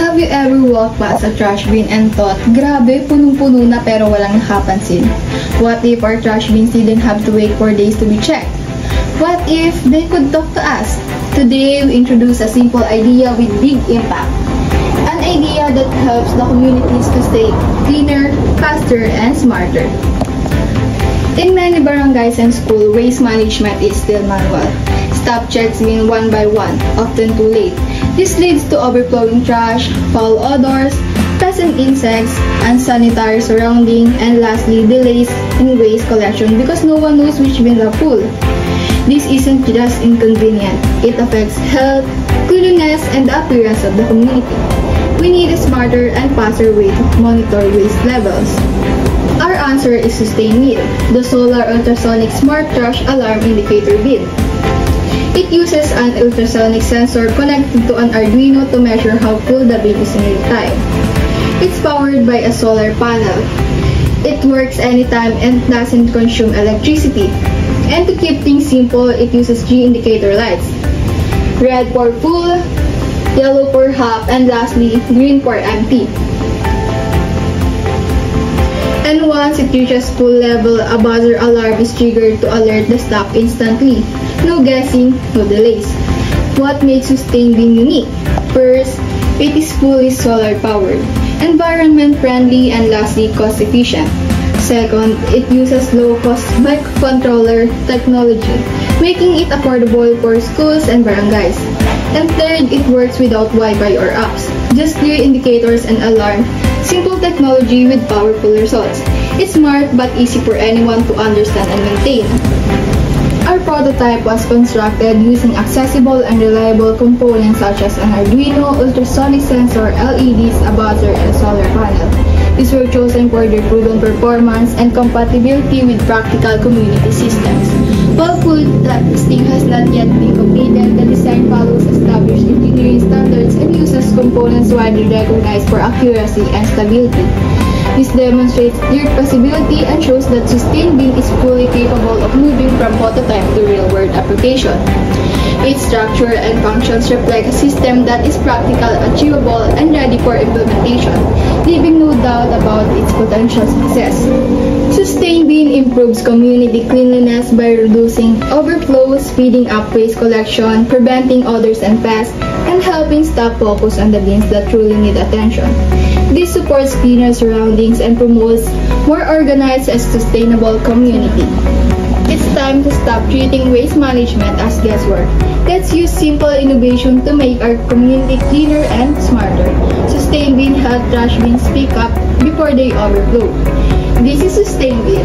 Have you ever walked past a trash bin and thought, grabe, punong-puno na pero walang nakapansin? What if our trash bins didn't have to wait for days to be checked? What if they could talk to us? Today, we introduce a simple idea with big impact. An idea that helps the communities to stay cleaner, faster, and smarter. In many barangays and schools, waste management is still manual. Staff checks in one by one, often too late. This leads to overflowing trash, foul odors, pests and insects, unsanitary surrounding, and lastly, delays in waste collection because no one knows which bins are full. This isn't just inconvenient, it affects health, cleanliness, and the appearance of the community. We need a smarter and faster way to monitor waste levels. Our answer is SustainBin, the solar ultrasonic smart trash alarm indicator bin. It uses an ultrasonic sensor connected to an Arduino to measure how full the bin is in real time. It's powered by a solar panel. It works anytime and doesn't consume electricity. And to keep things simple, it uses 3 indicator lights. Red for full, yellow for half, and lastly, green for empty. And once it reaches full level, a buzzer alarm is triggered to alert the staff instantly. No guessing, no delays. What makes SustainBin unique? First, it is fully solar powered, environment friendly, and lastly, cost efficient. Second, it uses low-cost microcontroller technology, making it affordable for schools and barangays. And third, it works without Wi-Fi or apps, just clear indicators and alarm. Simple technology with powerful results. It's smart but easy for anyone to understand and maintain. Our prototype was constructed using accessible and reliable components such as an Arduino, ultrasonic sensor, LEDs, a buzzer, and a solar panel. These were chosen for their proven performance and compatibility with practical community systems. While food testing has not yet been completed, the design follows established engineering standards and uses components widely recognized for accuracy and stability. This demonstrates clear feasibility and shows that SustainBin is fully capable of moving from prototype to real-world application. Its structure and functions reflect a system that is practical, achievable, and ready for implementation, leaving no doubt about its potential success. SustainBin improves community cleanliness by reducing overflows, speeding up waste collection, preventing odors and pests, and helping staff focus on the bins that truly need attention. This supports cleaner surroundings and promotes more organized and sustainable community. It's time to stop treating waste management as guesswork. Let's use simple innovation to make our community cleaner and smarter. SustainBin helps trash bins pick up before they overflow. This is SustainBin,